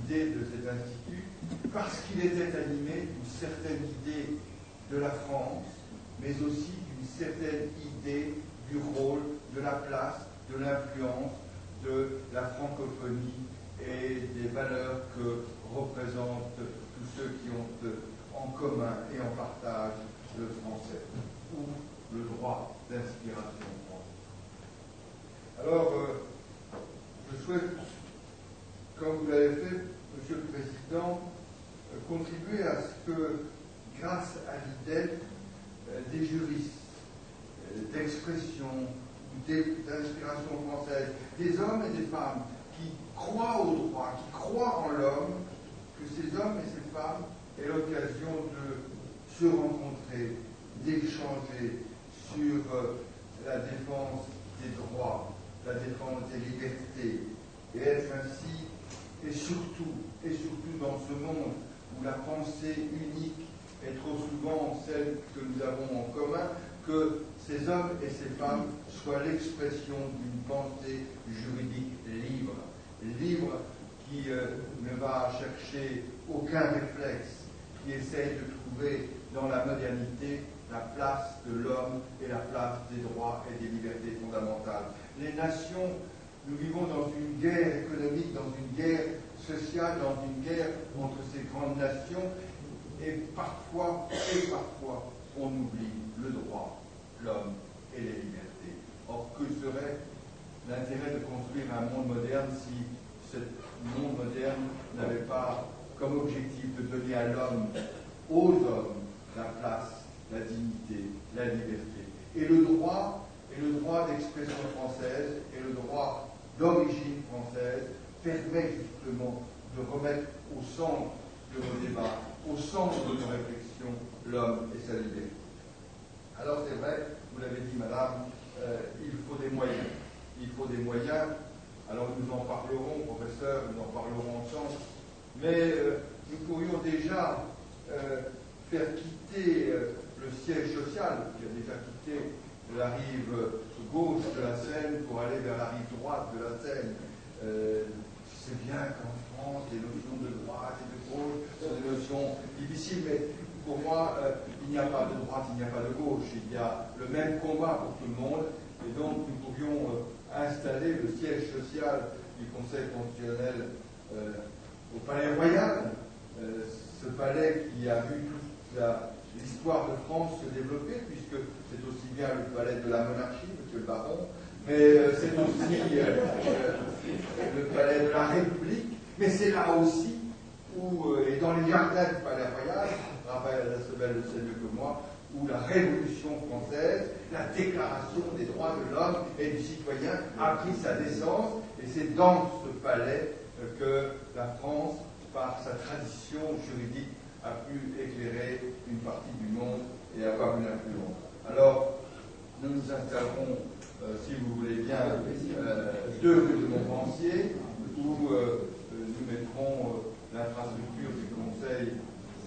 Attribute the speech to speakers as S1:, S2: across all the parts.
S1: l'idée de cet institut parce qu'il était animé d'une certaine idée de la France, mais aussi d'une certaine idée du rôle, de la place, de l'influence de la francophonie et des valeurs que représentent tous ceux qui ont en commun et en partage le français ou le droit d'inspiration français. Alors, je souhaite, comme vous l'avez fait, Monsieur le Président, contribuer à ce que, grâce à l'idée des juristes, d'expression, d'inspiration française, des hommes et des femmes qui croient au droit, qui croient en l'homme, que ces hommes et ces femmes aient l'occasion de se rencontrer, d'échanger sur la défense des droits, la défense des libertés, et être ainsi, et surtout dans ce monde où la pensée unique est trop souvent celle que nous avons en commun, que ces hommes et ces femmes soient l'expression d'une pensée juridique libre qui ne va chercher aucun réflexe, qui essaye de trouver dans la modernité la place de l'homme et la place des droits et des libertés fondamentales. Les nations, nous vivons dans une guerre économique, dans une guerre sociale, dans une guerre entre ces grandes nations, et parfois, on oublie le droit, l'homme et les libertés. Or, que serait l'intérêt de construire un monde moderne si ce monde moderne n'avait pas comme objectif de donner à l'homme, aux hommes, la place, la dignité, la liberté. Et le droit d'expression française et le droit d'origine française permet justement de remettre au centre de nos débats, au centre de nos réflexions, l'homme et sa liberté. Alors c'est vrai, vous l'avez dit madame, il faut des moyens. Il faut des moyens, alors nous en parlerons, professeur, nous en parlerons ensemble, mais nous pourrions déjà faire quitter le siège social, qui a déjà quitté la rive gauche de la Seine pour aller vers la rive droite de la Seine. C'est bien qu'en France, les notions de droite et de gauche sont des notions difficiles, mais pour moi, il n'y a pas de droite, il n'y a pas de gauche. Il y a le même combat pour tout le monde, et donc nous pourrions installer le siège social du Conseil constitutionnel au Palais Royal, ce palais qui a vu toute l'histoire de France se développer, puisque c'est aussi bien le palais de la monarchie, monsieur le baron, mais c'est aussi le palais de la République, mais c'est là aussi où, et dans les jardins du Palais Royal, Raphaël Lassobel le sait mieux que moi, où la Révolution française, la déclaration des droits de l'homme et du citoyen a pris sa naissance, et c'est dans ce palais que la France, par sa tradition juridique, a pu éclairer une partie du monde et avoir une influence. Alors, nous nous installerons, si vous voulez bien, 2 rue de Montpensier, où nous mettrons l'infrastructure du Conseil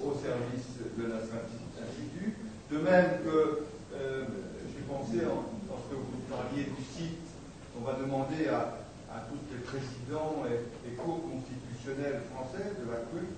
S1: au service de l'Institut. De même que j'ai pensé, lorsque vous parliez du site, on va demander à tous les présidents et cours constitutionnels français de la CRUF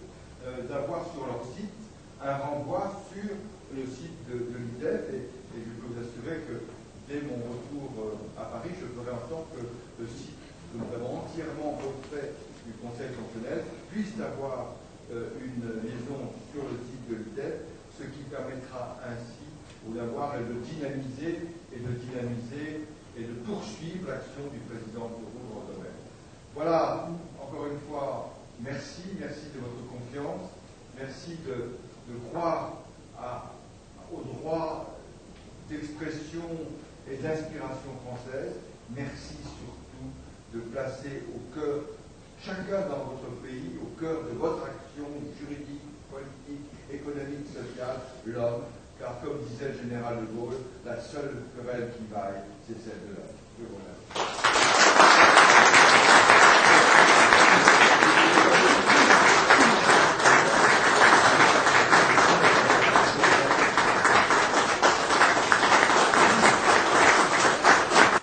S1: d'avoir sur leur site un renvoi sur le site de l'IDEF, et je peux vous assurer que dès mon retour à Paris, je ferai en sorte que le site que nous avons entièrement refait du Conseil constitutionnel puisse avoir une liaison sur le site de l'IDEF, ce qui permettra ainsi d'avoir et de dynamiser et de poursuivre l'action du président Tourou dans le domaine. Voilà, encore une fois, merci de votre confiance, merci de croire au droit d'expression et d'inspiration française. Merci surtout de placer au cœur, chacun dans votre pays, au cœur de votre action juridique, politique, économique, sociale, l'homme, car comme disait le général de Gaulle, la seule querelle qui vaille, c'est celle de l'homme. Je vous remercie.